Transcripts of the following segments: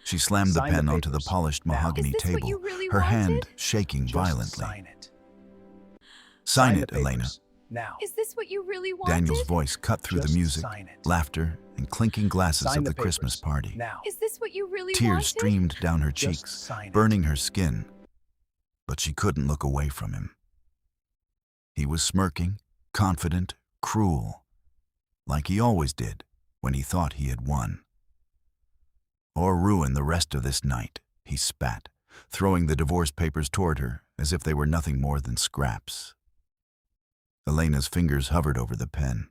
She slammed the Sign the pen onto the papers. polished Now. mahogany Is this what table, you really her hand wanted? shaking Just violently. sign it. Sign the it, Elena. papers. Now. Is this what you really wanted? Daniel's voice cut through the Just music, sign it. laughter, and clinking glasses Sign of the the Christmas papers. party. Now. Is this what you really Tears wanted? streamed down her Just cheeks, sign it. burning her skin. But she couldn't look away from him. He was smirking, confident, cruel, like he always did when he thought he had won. Or ruin the rest of this night, he spat, throwing the divorce papers toward her as if they were nothing more than scraps. Elena's fingers hovered over the pen.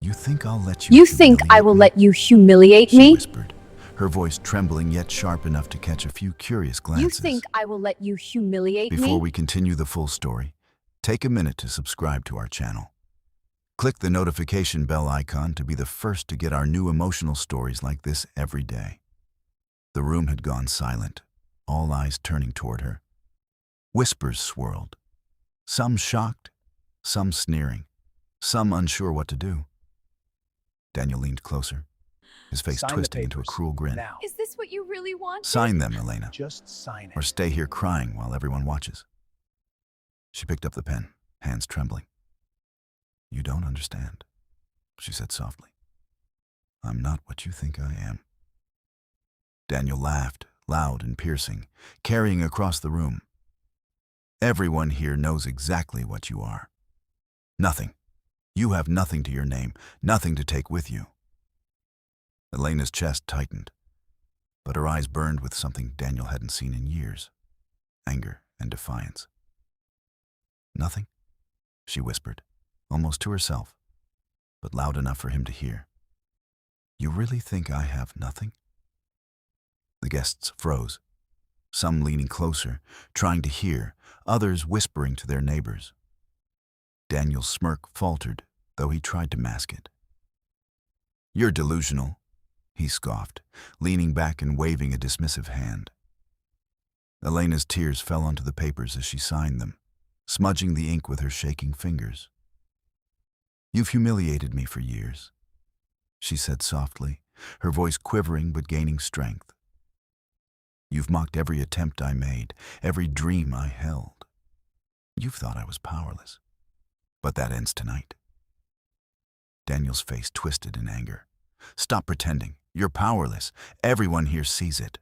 You think I'll let you You think I humiliate will me?" let you humiliate She me? whispered, her voice trembling yet sharp enough to catch a few curious You glances. think I will let you humiliate Before me? we continue the full story, take a minute to subscribe to our channel. Click the notification bell icon to be the first to get our new emotional stories like this every day. The room had gone silent, all eyes turning toward her. Whispers swirled, some shocked, some sneering, some unsure what to do. Daniel leaned closer, his face Sign the twisting into a papers. cruel grin. Now. Is this what you really wanted? Sign them, Elena, Just sign it. or stay here crying while everyone watches. She picked up the pen, hands trembling. You don't understand, she said softly. I'm not what you think I am. Daniel laughed, loud and piercing, carrying across the room. Everyone here knows exactly what you are. Nothing. You have nothing to your name, nothing to take with you. Elena's chest tightened, but her eyes burned with something Daniel hadn't seen in years, anger and defiance. Nothing, she whispered, almost to herself, but loud enough for him to hear. You really think I have nothing? The guests froze, some leaning closer, trying to hear, others whispering to their neighbors. Daniel's smirk faltered, though he tried to mask it. You're delusional, he scoffed, leaning back and waving a dismissive hand. Elena's tears fell onto the papers as she signed them, smudging the ink with her shaking fingers. You've humiliated me for years, she said softly, her voice quivering but gaining strength. You've mocked every attempt I made, every dream I held. You've thought I was powerless, but that ends tonight. Daniel's face twisted in anger. Stop pretending. You're powerless. Everyone here sees it.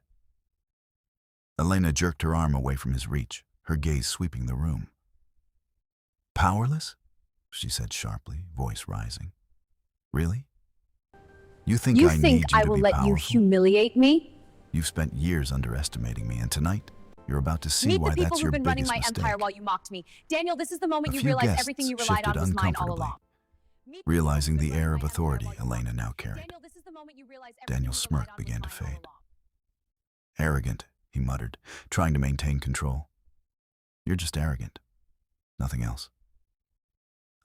Elena jerked her arm away from his reach, her gaze sweeping the room. Powerless? She said sharply, voice rising. Really? You think You I think need you I to will be let you powerful? humiliate me? You've spent years underestimating me, and tonight you're about to see Meet why the people that's who've your been running biggest my mistake. empire while you mocked me. Daniel, this is the moment A you few realize guests everything you relied shifted on was mine all uncomfortably, along. Meet the realizing people the who've been air running of my empire authority while you Elena mocked me. now carried. Daniel, this is the moment you realize everything Daniel's you relied smirk on was began to mine all fade. along. Arrogant, he muttered, trying to maintain control. You're just arrogant. Nothing else.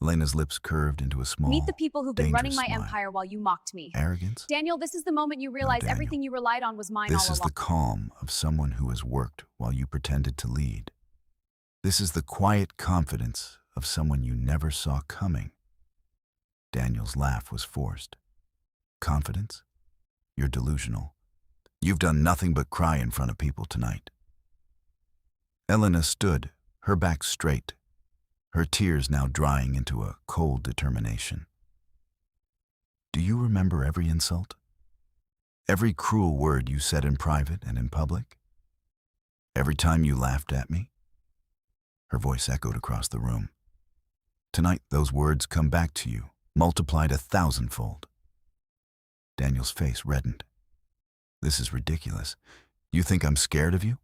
Elena's lips curved into a small, Meet the people who've been running dangerous my smile. empire while you mocked me. Arrogance? Daniel, this is the moment you realize Daniel. everything you relied on was mine This all is along. the calm of someone who has worked while you pretended to lead. This is the quiet confidence of someone you never saw coming. Daniel's laugh was forced. Confidence? You're delusional. You've done nothing but cry in front of people tonight. Elena stood, her back straight, her tears now drying into a cold determination. Do you remember every insult? Every cruel word you said in private and in public? Every time you laughed at me? Her voice echoed across the room. Tonight, those words come back to you, multiplied 1,000-fold. Daniel's face reddened. This is ridiculous. You think I'm scared of you?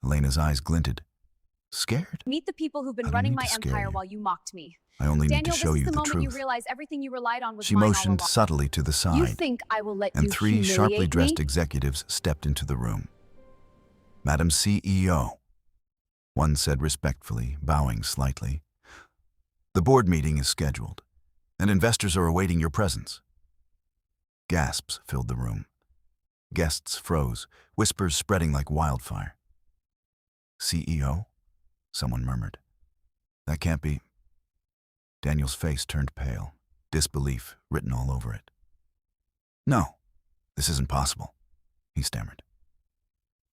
Elena's eyes glinted. Scared? Meet the people who've I been don't running need my to scare empire you. while you mocked me. I only need Daniel, to show this you is the the moment you truth. realize everything you relied on was She mine all motioned along. subtly to the You side, think I will let and you 3 sharply humiliate dressed me? executives stepped into the room. Madam CEO, one said respectfully, bowing slightly. The board meeting is scheduled, and investors are awaiting your presence. Gasps filled the room. Guests froze, whispers spreading like wildfire. CEO? Someone murmured. That can't be. Daniel's face turned pale, disbelief written all over it. No, this isn't possible. he stammered.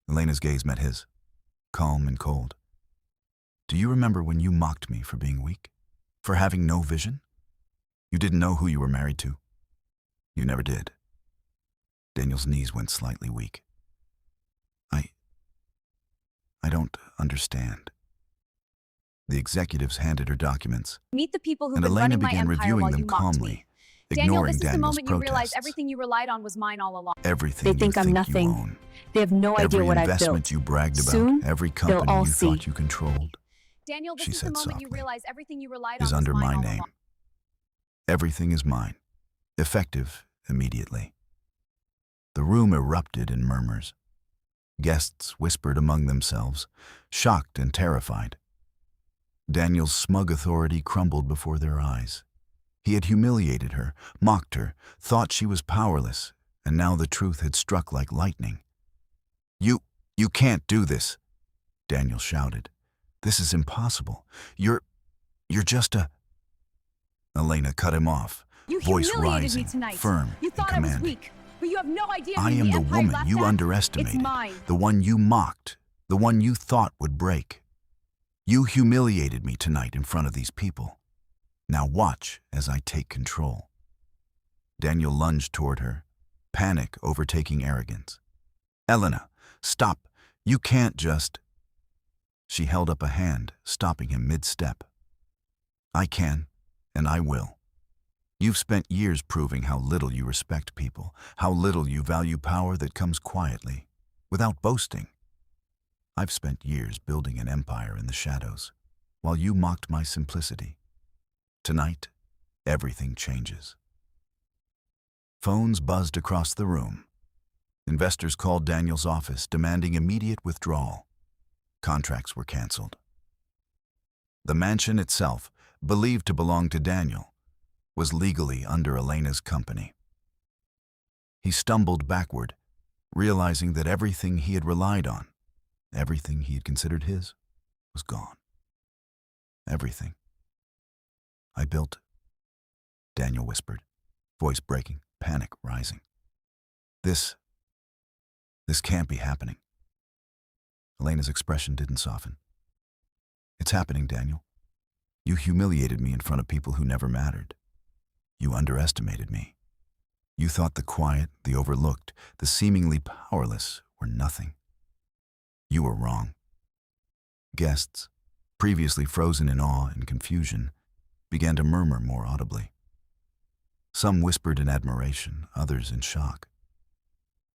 Elena's gaze met his, calm and cold. Do you remember when you mocked me for being weak? For having no vision? You didn't know who you were married to. You never did. Daniel's knees went slightly weak. I don't understand. The executives handed her documents, Meet the people who've and been Elena running my began empire reviewing while them you mocked calmly, me. Daniel, ignoring this is the Daniel's moment you realize protests. everything you relied on was mine all along. Everything They think you I'm think nothing. you own. They have no idea Every what I've investment built. you bragged about, Soon, every they'll company all you see. thought you controlled, Daniel, this she is the said moment you softly, realize everything you relied is on was under mine my all name. along. Everything is mine, effective immediately. The room erupted in murmurs. Guests whispered among themselves, shocked and terrified. Daniel's smug authority crumbled before their eyes. He had humiliated her, mocked her, thought she was powerless, and now the truth had struck like lightning. You can't do this, Daniel shouted. This is impossible. You're just a... Elena cut him off, You voice humiliated rising, me tonight. firm You and thought I was commanding. weak, but you have no idea I who am the empire woman left you at. underestimated, It's mine. the one you mocked, the one you thought would break. You humiliated me tonight in front of these people. Now watch as I take control. Daniel lunged toward her, panic overtaking arrogance. Elena, stop. You can't just... She held up a hand, stopping him mid-step. I can, and I will. You've spent years proving how little you respect people, how little you value power that comes quietly, without boasting. I've spent years building an empire in the shadows, while you mocked my simplicity. Tonight, everything changes. Phones buzzed across the room. Investors called Daniel's office, demanding immediate withdrawal. Contracts were canceled. The mansion itself, believed to belong to Daniel, was legally under Elena's company. He stumbled backward, realizing that everything he had relied on, everything he had considered his, was gone. Everything. I built, Daniel whispered, voice breaking, panic rising. This can't be happening. Elena's expression didn't soften. It's happening, Daniel. You humiliated me in front of people who never mattered. You underestimated me. You thought the quiet, the overlooked, the seemingly powerless were nothing. You were wrong. Guests, previously frozen in awe and confusion, began to murmur more audibly. Some whispered in admiration, others in shock.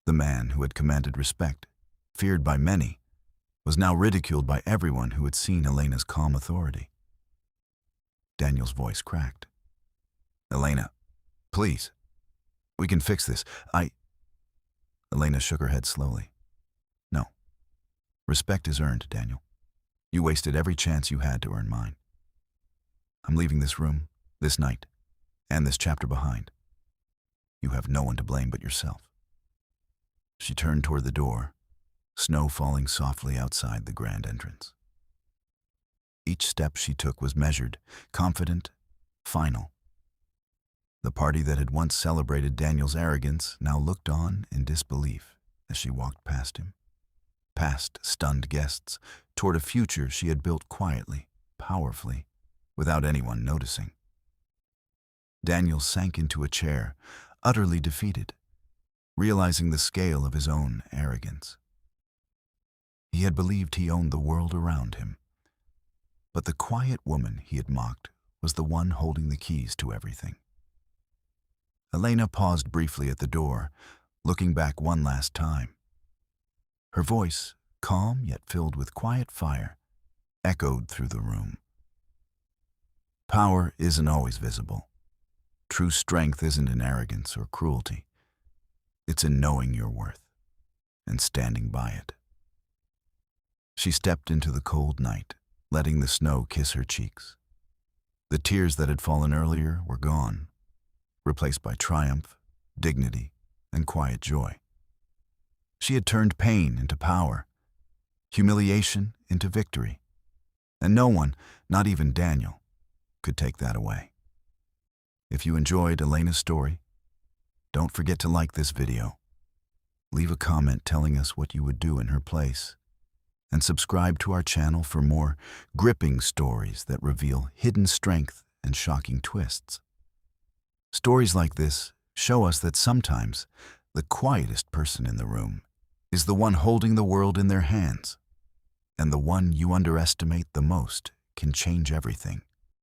The man who had commanded respect, feared by many, was now ridiculed by everyone who had seen Elena's calm authority. Daniel's voice cracked. Elena, please. We can fix this. Elena shook her head slowly. No. Respect is earned, Daniel. You wasted every chance you had to earn mine. I'm leaving this room, this night, and this chapter behind. You have no one to blame but yourself. She turned toward the door, snow falling softly outside the grand entrance. Each step she took was measured, confident, final. The party that had once celebrated Daniel's arrogance now looked on in disbelief as she walked past him, past stunned guests, toward a future she had built quietly, powerfully, without anyone noticing. Daniel sank into a chair, utterly defeated, realizing the scale of his own arrogance. He had believed he owned the world around him, but the quiet woman he had mocked was the one holding the keys to everything. Elena paused briefly at the door, looking back one last time. Her voice, calm yet filled with quiet fire, echoed through the room. Power isn't always visible. True strength isn't in arrogance or cruelty. It's in knowing your worth and standing by it. She stepped into the cold night, letting the snow kiss her cheeks. The tears that had fallen earlier were gone, replaced by triumph, dignity, and quiet joy. She had turned pain into power, humiliation into victory, and no one, not even Daniel, could take that away. If you enjoyed Elena's story, don't forget to like this video, Leave a comment telling us what you would do in her place. And subscribe to our channel for more gripping stories that reveal hidden strength and shocking twists. Stories like this show us that sometimes the quietest person in the room is the one holding the world in their hands, and the one you underestimate the most can change everything.